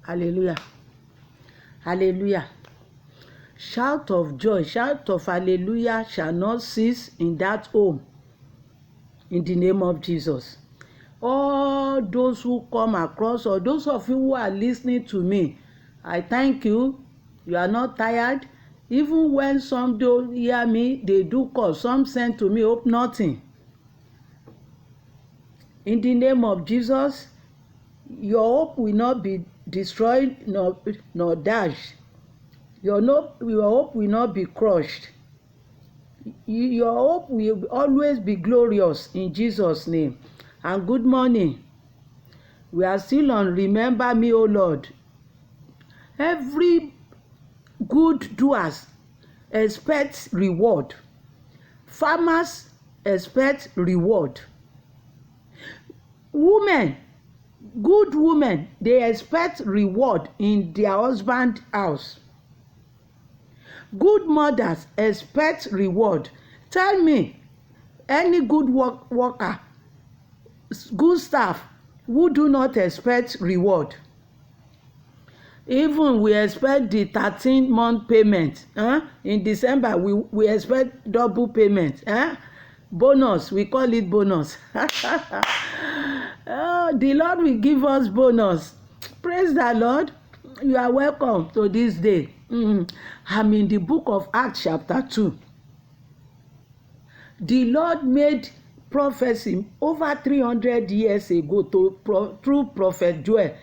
Hallelujah. Hallelujah. Shout of joy, shout of hallelujah shall not cease in that home. In the name of Jesus. All those who come across, or those of you who are listening to me, I thank you. You are not tired. Even when some don't hear me, they do call. Some send to me, hope nothing. In the name of Jesus, your hope will not be destroyed nor dashed. Your hope will not be crushed. Your hope will always be glorious in Jesus' name. And good morning. We are still on Remember Me, O Lord. Every good doers expect reward. Farmers expect reward. Women, good women, they expect reward in their husband's house. Good mothers expect reward. Tell me, any good worker, good staff who do not expect reward. Even we expect the 13-month payment. In December, we expect double payment. Bonus, we call it bonus. The Lord will give us bonus. Praise the Lord. You are welcome to this day. I'm in the book of Acts chapter 2. The Lord made prophecy over 300 years ago through Prophet Joel,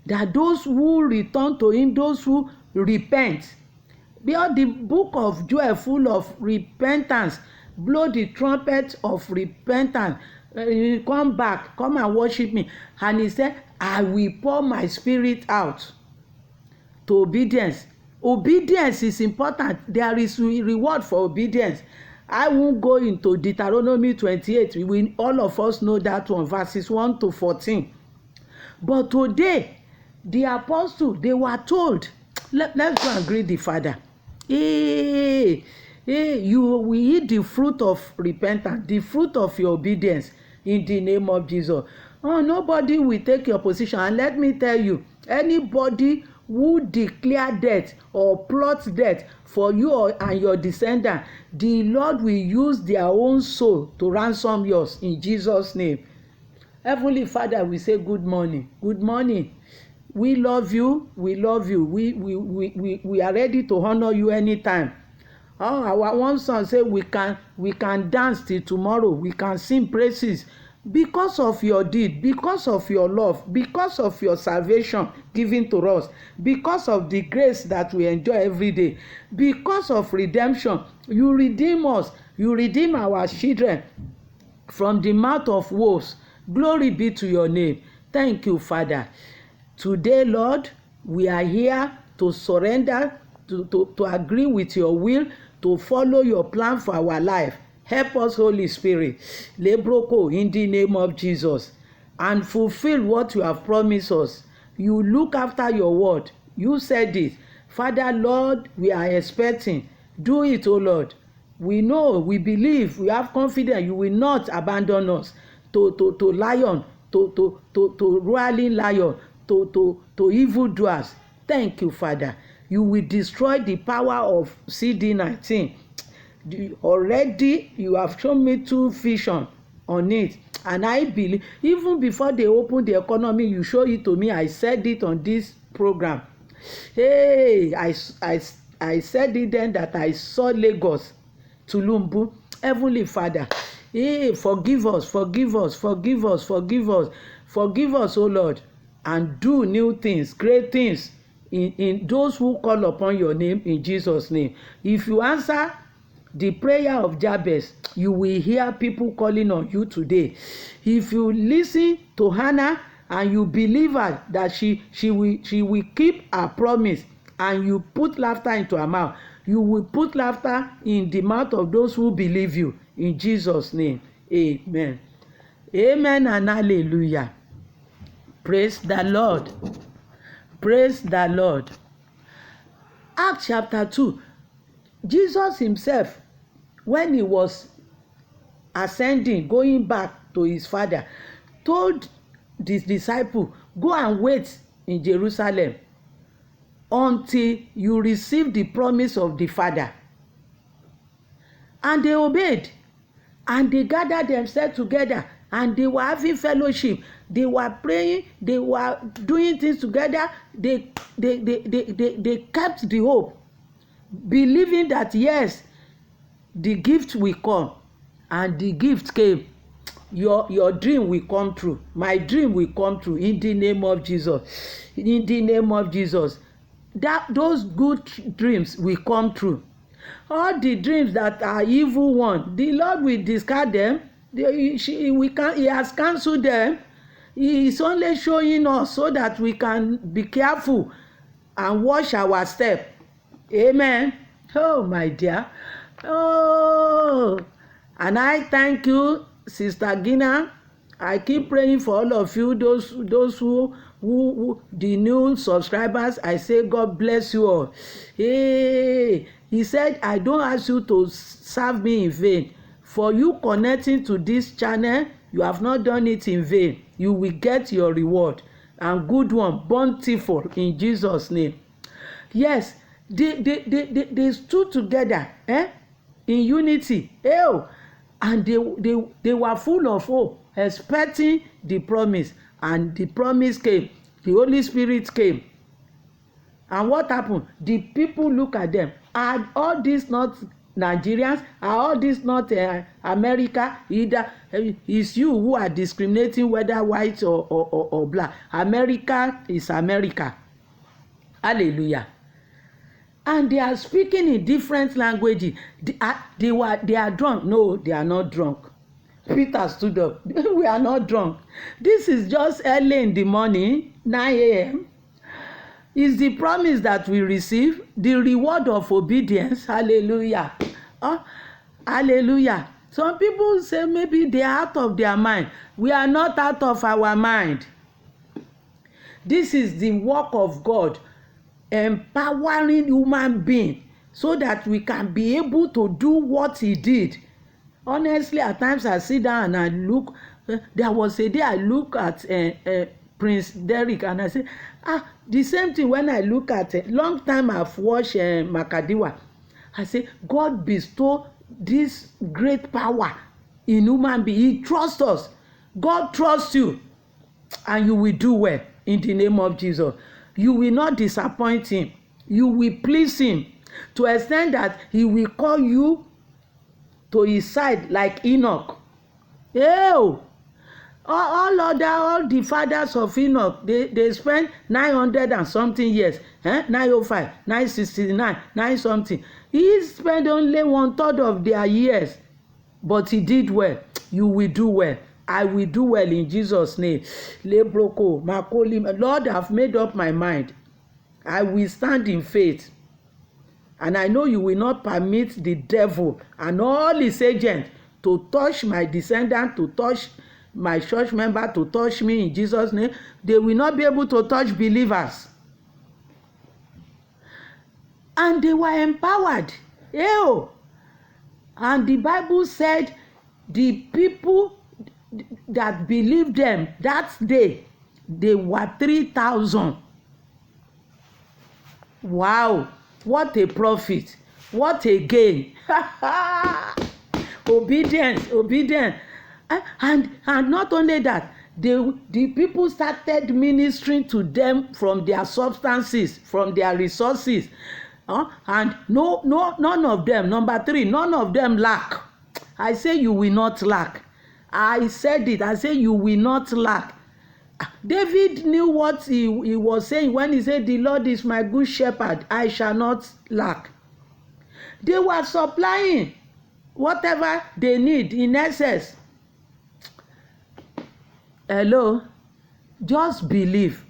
that those who return to him, those who repent, because the book of Joel full of repentance, blow the trumpet of repentance, come back, come and worship me. And he said, I will pour my spirit out to obedience. Obedience is important. There is reward for obedience. I won't go into Deuteronomy 28. All of us know that one, verses 1 to 14. But today, the apostle, they were told, let's go and greet the Father. You will eat the fruit of repentance, the fruit of your obedience in the name of Jesus. Nobody will take your position. And let me tell you, anybody who declare death or plot death for you and your descendant, the Lord will use their own soul to ransom yours in Jesus' name. Heavenly Father, we say good morning. Good morning. We love you. We love you. We are ready to honor you anytime. Our one son say we can dance till tomorrow. We can sing praises because of your deed, because of your love, because of your salvation given to us, because of the grace that we enjoy every day, because of redemption. You redeem us. You redeem our children from the mouth of wolves. Glory be to your name. Thank you, Father. Today, Lord, we are here to surrender, to agree with your will, to follow your plan for our life. Help us, Holy Spirit, Lebroko, in the name of Jesus, and fulfill what you have promised us. You look after your word. You said it. Father, Lord, we are expecting. Do it, O Lord. We know, we believe, we have confidence you will not abandon us to lion, to roaring lion, to evildoers. Thank you, Father. You will destroy the power of CD19. Already you have shown me 2 visions on it, and I believe even before they open the economy, you show it to me. I said it on this program. I said it then that I saw Lagos, Tulumbu. Heavenly Father, forgive us, forgive us, forgive us, forgive us, forgive us, O Lord, and do new things, great things in those who call upon your name in Jesus' name. If you answer the prayer of Jabez, you will hear people calling on you today. If you listen to Hannah and you believe her that she will keep her promise, and you put laughter into her mouth, you will put laughter in the mouth of those who believe you in Jesus' name. Amen. Amen and hallelujah. Praise the Lord. Praise the Lord. Acts chapter 2. Jesus himself, when he was ascending, going back to his Father, told the disciple, go and wait in Jerusalem until you receive the promise of the Father. And they obeyed, and they gathered themselves together, and they were having fellowship, they were praying, they were doing things together. They kept the hope, believing that yes, the gift will come. And the gift came. Your dream will come true. My dream will come true in the name of Jesus. In the name of Jesus. Those good dreams will come true. All the dreams that are evil ones, the Lord will discard them. He has cancelled them. He is only showing us so that we can be careful and watch our step. Amen. Oh, my dear. Oh, and I thank you, Sister Gina. I keep praying for all of you, those who the new subscribers. I say God bless you all. Hey, he said, I don't ask you to serve me in vain. For you connecting to this channel, you have not done it in vain. You will get your reward, and good one, bountiful, in Jesus' name. Yes, they stood together in unity. And they were full of hope, expecting the promise. And the promise came. The Holy Spirit came. And what happened? The people look at them. Are all these not Nigerians? Are all these not America? Either it's you who are discriminating whether white or black. America is America. Hallelujah. And they are speaking in different languages. They are drunk. No, they are not drunk. Peter stood up. We are not drunk. This is just early in the morning, 9 a.m. Is the promise that we receive, the reward of obedience. Hallelujah. Hallelujah. Some people say maybe they are out of their mind. We are not out of our mind. This is the work of God, empowering human being so that we can be able to do what he did. Honestly, at times I sit down and I look. There was a day I look at Prince Derek and I say, the same thing when I look at long time I've watched Makadiwa. I say, God bestow this great power in human being. He trusts us. God trusts you, and you will do well in the name of Jesus. You will not disappoint him. You will please him to the extent that he will call you to his side like Enoch. All the fathers of Enoch, they spent 900 and something years, 905, 969, 9 something. He spent only 1/3 of their years, but he did well. You will do well. I will do well in Jesus' name. Lebroko, Makoli, Lord, I've made up my mind. I will stand in faith. And I know you will not permit the devil and all his agents to touch my descendant, to touch my church member, to touch me in Jesus' name. They will not be able to touch believers. And they were empowered. And the Bible said the people that believed them that day, they were 3,000. Wow, what a profit, what a gain. Obedience. And not only that, the people started ministering to them from their substances, from their resources. And none of them, number 3, none of them lack. I say you will not lack. I said it. I say you will not lack. David knew what he was saying when he said, the Lord is my good shepherd, I shall not lack. They were supplying whatever they need in excess. Hello? Just believe.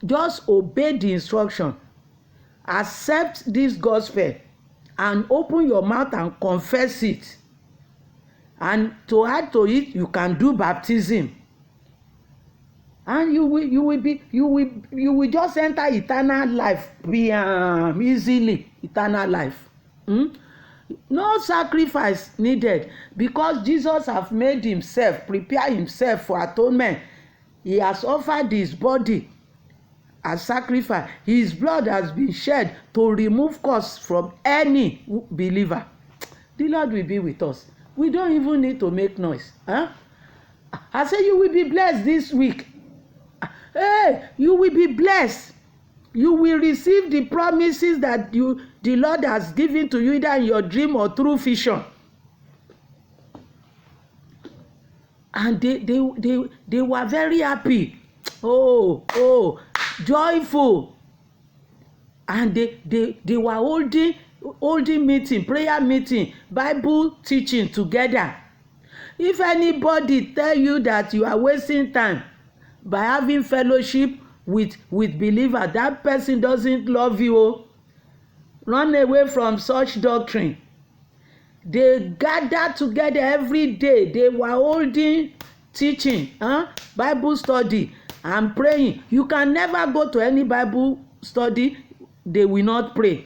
Just obey the instruction. Accept this gospel and open your mouth and confess it. And to add to it, you can do baptism. And you will just enter eternal life easily. Eternal life. No sacrifice needed, because Jesus have made himself, prepare himself for atonement. He has offered his body as sacrifice. His blood has been shed to remove costs from any believer. The Lord will be with us. We don't even need to make noise. I say you will be blessed this week. Hey, you will be blessed. You will receive the promises that the Lord has given to you, either in your dream or through vision. And they were very happy. Oh, joyful. And they were holding meeting, prayer meeting, Bible teaching together. If anybody tell you that you are wasting time by having fellowship with believer, that person doesn't love you. Run away from such doctrine. They gathered together every day. They were holding teaching, Bible study, and praying. You can never go to any Bible study they will not pray.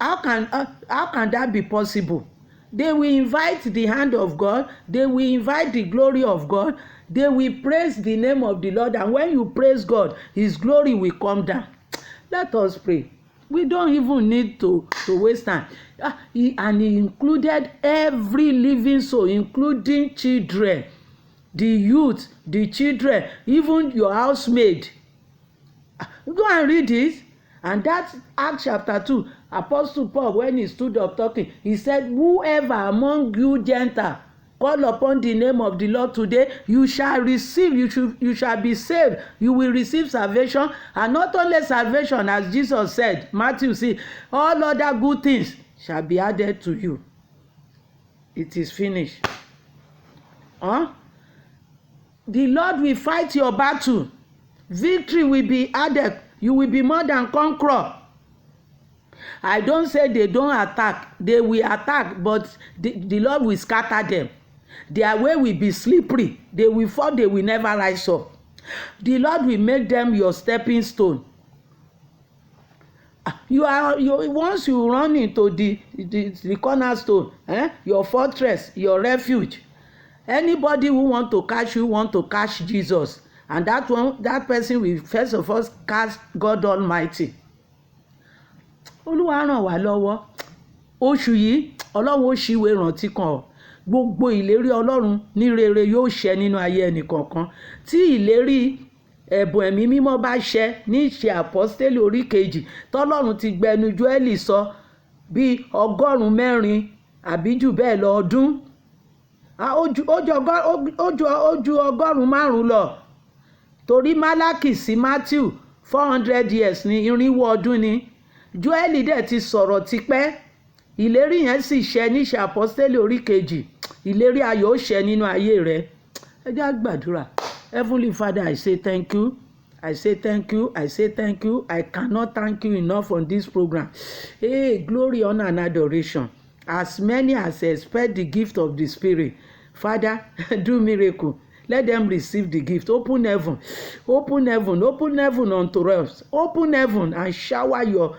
How can that be possible? They will invite the hand of God. They will invite the glory of God. They will praise the name of the Lord. And when you praise God, his glory will come down. Let us pray. We don't even need to waste time. He included every living soul, including children, the youth, the children, even your housemaid. Go and read this. And that's Acts chapter 2. Apostle Paul, when he stood up talking, he said, whoever among you Gentiles call upon the name of the Lord today, you shall receive, you shall be saved. You will receive salvation. And not only salvation, as Jesus said, Matthew said, all other good things shall be added to you. It is finished. The Lord will fight your battle. Victory will be added. You will be more than conqueror. I don't say they don't attack. They will attack, but the Lord will scatter them. Their way will be slippery. They will fall, they will never rise up. The Lord will make them your stepping stone. Once you run into the cornerstone, your fortress, your refuge. Anybody who want to catch you want to catch Jesus. And that person will first of all catch God Almighty. Olúwa ràn wá lọ́wọ́. Oṣù yìí Ọlọ́run ó ṣíwèé rántí kan ọ́. Gbogbo ìlérí Ọlọ́run ní rere yóò ṣẹ nínú ayé ẹnìkọ̀ọ̀kan. Tí ìlérí ẹ̀bùn ẹ̀mí mímọ́ bá ṣẹ ní Ìṣe Àpọ́stélì orí 2 tọ́lọ́run ti gbẹnu Jóẹ́lì sọ bí 400 àbí jù bẹ́ẹ̀ lọ ọdún. Ó ju 500 lọ. Torí Málákì sí Matthew 400 years ní 400 ọdún ni. Jóẹ́lì dẹ̀ ti sọ̀rọ̀ tipẹ́. Ìlérí yẹn sì ṣẹ ní Ìṣe Àpọ́stélì orí 2. Ìlérí ayọ̀ ó ṣẹ nínú ayé rẹ. Ẹ jẹ́ á gbàdúrà. Heavenly Father, I say thank you. I say thank you. I say thank you. I cannot thank you enough on this program. Hey, glory, honor, and adoration. As many as expect the gift of the Spirit, Father, do miracle. Let them receive the gift. Open heaven. Open heaven. Open heaven unto us. Open heaven and shower your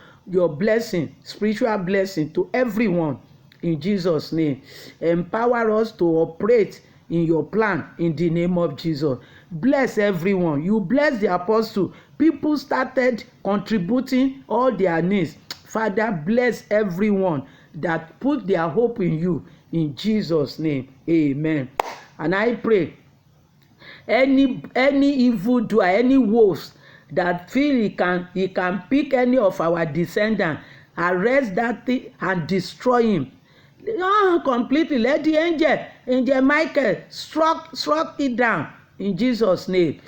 blessing, spiritual blessing to everyone in Jesus' name. Empower us to operate in your plan in the name of Jesus. Bless everyone. You bless the apostle. People started contributing all their needs. Father, bless everyone that put their hope in you in Jesus' name. Amen. And I pray any evil doer, any wolves that feel he can pick any of our descendants, arrest that thing and destroy him. Completely. Let the angel Michael struck it down in Jesus' name.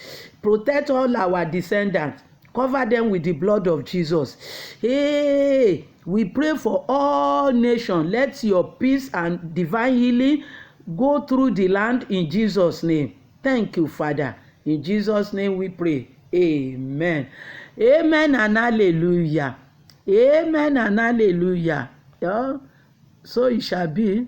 Protect all our descendants. Cover them with the blood of Jesus. Hey, we pray for all nations. Let your peace and divine healing go through the land in Jesus' name. Thank you, Father. In Jesus' name we pray. Amen. Amen and hallelujah. Amen and hallelujah. So it shall be.